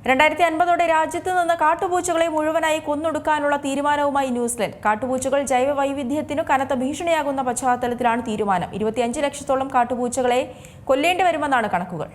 2050 രാജ്യത്ത് നിന്ന് കാട്ടുപൂച്ചകളെ മുഴുവനായി കൊന്നൊടുക്കാനുള്ള തീരുമാനവുമായി ന്യൂസിലൻഡ്. കാട്ടുപൂച്ചകൾ ജൈവവൈവിധ്യത്തിനു കനത്ത ഭീഷണിയാകുന്ന പശ്ചാത്തലത്തിലാണ് തീരുമാനം. 25 ലക്ഷത്തോളം കാട്ടുപൂച്ചകളെ കൊല്ലേണ്ടി വരുമെന്നാണ് കണക്കുകൾ.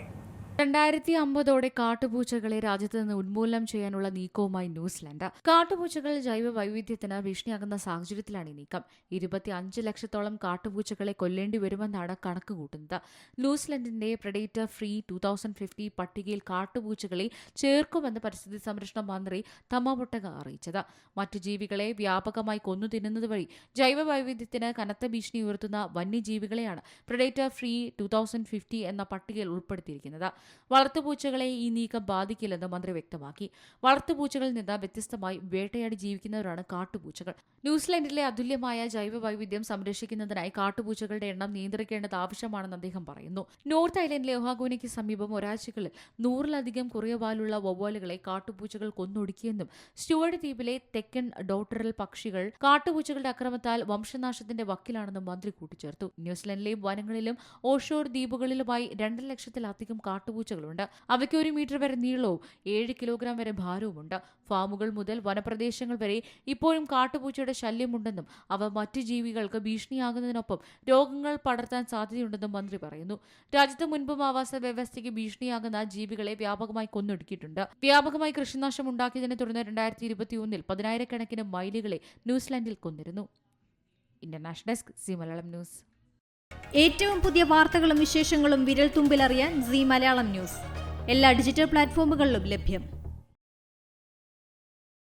2050 കാട്ടുപൂച്ചകളെ രാജ്യത്ത് നിന്ന് ഉന്മൂലനം ചെയ്യാനുള്ള നീക്കവുമായി ന്യൂസിലൻഡ്. കാട്ടുപൂച്ചകൾ ജൈവ വൈവിധ്യത്തിന് ഭീഷണിയാകുന്ന സാഹചര്യത്തിലാണ് ഈ നീക്കം. 25 ലക്ഷത്തോളം കാട്ടുപൂച്ചകളെ കൊല്ലേണ്ടി വരുമെന്നാണ് കണക്കുകൂട്ടുന്നത്. ന്യൂസിലൻഡിന്റെ പ്രെഡേറ്റർ ഫ്രീ 2050 പട്ടികയിൽ കാട്ടുപൂച്ചകളെ ചേർക്കുമെന്ന് പരിസ്ഥിതി സംരക്ഷണ മന്ത്രി തമബൊട്ടക അറിയിച്ചത്. മറ്റു ജീവികളെ വ്യാപകമായി കൊന്നു തിന്നുന്നത് വഴി ജൈവ വൈവിധ്യത്തിന് കനത്ത ഭീഷണി ഉയർത്തുന്ന വന്യജീവികളെയാണ് പ്രെഡേറ്റർ ഫ്രീ 2050 എന്ന പട്ടികയിൽ ഉൾപ്പെടുത്തിയിരിക്കുന്നത്. വളർത്തുപൂച്ചകളെ ഈ നീക്കം ബാധിക്കില്ലെന്ന് മന്ത്രി വ്യക്തമാക്കി. വളർത്തുപൂച്ചകളിൽ നിന്ന് വ്യത്യസ്തമായി വേട്ടയാടി ജീവിക്കുന്നവരാണ് കാട്ടുപൂച്ചകൾ. ന്യൂസിലൻഡിലെ അതുല്യമായ ജൈവ വൈവിധ്യം സംരക്ഷിക്കുന്നതിനായി കാട്ടുപൂച്ചകളുടെ എണ്ണം നിയന്ത്രിക്കേണ്ടത് ആവശ്യമാണെന്ന് അദ്ദേഹം പറയുന്നു. നോർത്ത് ഐലൻഡിലെ ഒഹാഗോനിക്ക് സമീപം ഒരാഴ്ചകളിൽ 100-ലധികം കുറിയവാലുള്ള വവ്വാലുകളെ കാട്ടുപൂച്ചകൾ കൊന്നൊടുക്കിയെന്നും സ്റ്റുവർട്ട് ദ്വീപിലെ തെക്കൻ ഡോട്ടറൽ പക്ഷികൾ കാട്ടുപൂച്ചകളുടെ അക്രമത്താൽ വംശനാശത്തിന്റെ വക്കിലാണെന്നും മന്ത്രി കൂട്ടിച്ചേർത്തു. ന്യൂസിലൻഡിലെയും വനങ്ങളിലും ഓഷോർ ദ്വീപുകളിലുമായി 2 ലക്ഷത്തിലധികം കാട്ടുപൂച്ചകളുണ്ട്. അവയ്ക്ക് 1 മീറ്റർ വരെ നീളവും 7 കിലോഗ്രാം വരെ ഭാരവുമുണ്ട്. ഫാമുകൾ മുതൽ വനപ്രദേശങ്ങൾ വരെ ഇപ്പോഴും കാട്ടുപൂച്ചയുടെ ശല്യമുണ്ടെന്നും അവ മറ്റു ജീവികൾക്ക് ഭീഷണിയാകുന്നതിനൊപ്പം രോഗങ്ങൾ പടർത്താൻ സാധ്യതയുണ്ടെന്നും മന്ത്രി പറയുന്നു. രാജ്യത്ത് മുൻപും ആവാസ വ്യവസ്ഥയ്ക്ക് ഭീഷണിയാകുന്ന ജീവികളെ വ്യാപകമായി കൊന്നൊടുക്കിയിട്ടുണ്ട്. വ്യാപകമായി കൃഷിനാശം ഉണ്ടാക്കിയതിനെ തുടർന്ന് 2021 10,000-കണക്കിന് മയിലുകളെ ന്യൂസിലൻഡിൽ കൊന്നിരുന്നു. International desk C Malayalam news. ഏറ്റവും പുതിയ വാർത്തകളും വിശേഷങ്ങളും വിരൽ തുമ്പിലറിയാൻ സി മലയാളം ന്യൂസ് എല്ലാ ഡിജിറ്റൽ പ്ലാറ്റ്ഫോമുകളിലും ലഭ്യം.